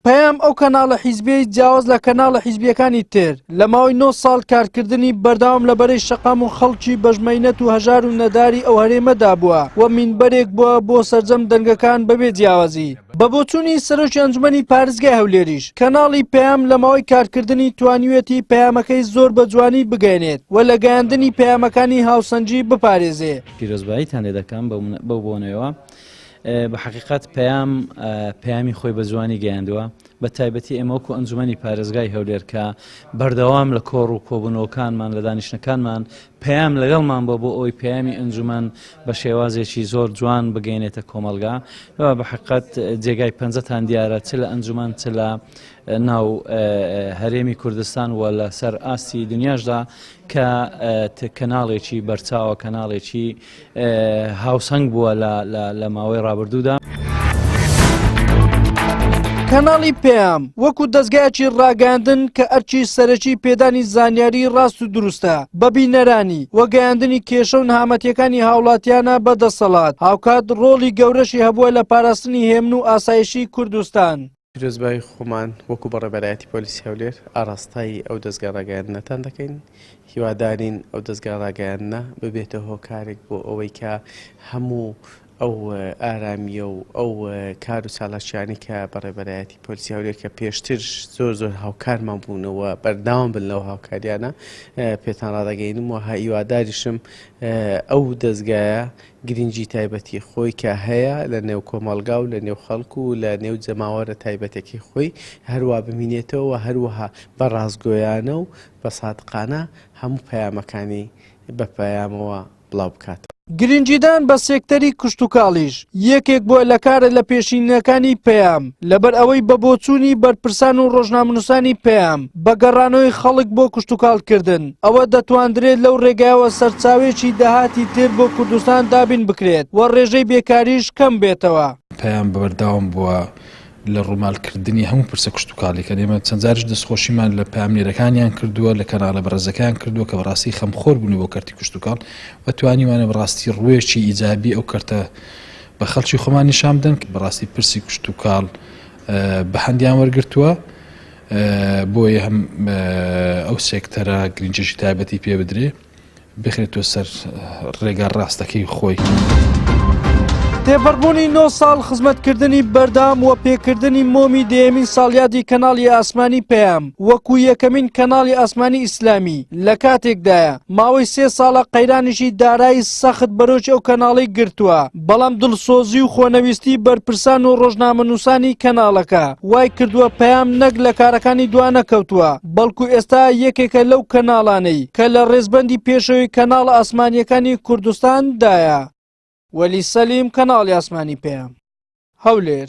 پەیام ئەو کەناڵە حیزبیەی جیاواز لە کەناڵە حیزبیەکانی تر لە ماوەی 9 ساڵ کارکردنی بەردەوام لەبەرەی شەقام و خەڵکی بەژمەینەت و هەژار و نەداری ئەو هەرێمەدا بووە و مینبەرێک بووە بۆ سەرجەم دەنگەکان بەبێ جیاوازی. بە بۆچوونی سەرۆکی ئەنجومەنی پارێزگای هەولێریش کەناڵی پەیام لە ماوەی کارکردنی توانیوێتی پەیامەکەی زۆر بە جوانی بگەێنێت و لە گەیاندنی پەیامەکانی هاوسەنجی بپارێزێ. پیرۆزباییتان لێ دەکەم بەو بۆنەوەوە بە حقیقت پەیامی خۆی بە جوانی گەیاندووە بە تایبەتی ئێمەوەکو ئەنجومەنی پارێزگای هەولێر کە بەردەوام لە کۆڕ و کۆبوونەوەکانمان لە دانیشتەکانمان پەیام لەگەڵمان بۆ ئەوی پەیامی ئەنجومەن بە شێوازێکی زۆر جوان بگەێنێتە کۆمەلگا بە حقیقت جێگای پەنجەتان دیارە چ لە ئەنجومەن چ لە ناو هەرێمی کوردستان و لە سەر ئاستی دنیاشدا کە کەناڵێکی بەرچاوە کەناڵێکی هاوسەنگ بووە لە ماوەی ڕابردوودا. کەناڵی پەیام وەکو دەستگایەکی ڕاگەاندن کە ئەرکی سەرەکی پێدانی زانیاری ڕاست و دروستە بەبینەرانی وە گەیاندنی کێشە و نەهامەتیەکانی هاوڵاتیانە بەدەسەڵات هاوکات ڕۆڵی گەورەشی هەبووە لە پاراستنی هێمن و ئاسایشی کوردستان. پیرۆزبایی خۆمان وەکو بەڕێبەرایەتی پۆلیسی هەولێر ئاراستایی ئەو دەستگا ڕاگەیاندنەتان دەکەین هیوادارین ئەو دەستگا ڕاگەیاندنە ببێتە هۆکارێک بۆ ئەوەی کە هەموو ئەو ئارامیە و ئەو کار و چالاکیانی کە بەڕێبەرایەتی پۆلیسی هەولێر کە پێشتر زۆر هاوکارمان بوونەوە بەرداوام بن لەو هاوکاریانە پێتان ڕادەگەینم و هیواداریشم ئەو دەستگایە گرنگی تایبەتی خۆی کە هەیە لە نێو کۆمەڵگا و لە نێو خەڵکو و لە نێو جەماوەرە تایبەتێکی خۆی هەروە بمینێتەوە هەروەها بە ڕازگۆیانە و بە سادقانە هەموو پەیامەکانی بە پەیامەوە بڵاو بکات. گرنگیدان بە سێکتەری کشتتوکاڵیش یەکێک بۆ لە کارە لە پێشینەکانی پەیام لەبەر ئەوەی بە بۆچوونی بەرپرسان و ڕۆژنامەنووسانی پەیام بە گەڕانەوەی خەڵک بۆ کشتتوکاڵکردن ئەوە دەتواندرێت لەو ڕێگایەوە سەرچاوێکی داهاتی تر بۆ کوردستان دابین بکرێت و ڕێژەی بێکاریش کەم بێتەوە. پەیام بەبەرداوام بووە لە ڕوومالکردنی هەموو پرسە کشتتوکاڵیکە ئێمە چەند جارش دەستخۆشیمان لە پاملێرەکانیان کردووە لە کەناڵە بەڕێزەکان کردووە کە بەڕاستی خەمخۆر بوونی بۆ کەرتی کشتتوکاڵ و توانیوانە بەڕاستی ڕوێشی ئیجابی ئەو کەرتە بە خەڵکی خۆمان نیشان بدەن کە بەڕاستی پرسی کشتتوکاڵ بە هەندیان وەرگرتووە بۆیە هەم ئەو سێکتەرە گرنگجێکی تایبەتی پێ بدرێ بخرێتەوە سەر ڕێگا ڕاستەکەی خۆی. تێپەڕبوونی 9 ساڵ خزمەتکردنی بەردەوام و پێکردنی مۆمی دێمین ساڵیادی کەناڵی ئاسمانی پەیام وەکو یەکەمین کەناڵی ئاسمانی ئیسلامی لە کاتێکدایە ماوەی 3 ساڵە قەیرانیشی دارایی سەخت بەرۆکی ئەو کەناڵی گرتووە بەڵام دڵسۆزی و خۆنەویستی بەرپرسان و ڕۆژنامەنووسانی کەناڵەکە وای کردووە پەیام نەک لە کارەکانی دوانە کەوتووە بەڵکو ئێستا یەکێکە لەو کەناڵانەی کە لە ڕێزبەندی پێشەوەی کەناڵە ئاسمانیەکانی کوردستاندایە. وەلی سەلیم کەناڵی ئاسمانی پەیام هەولێر.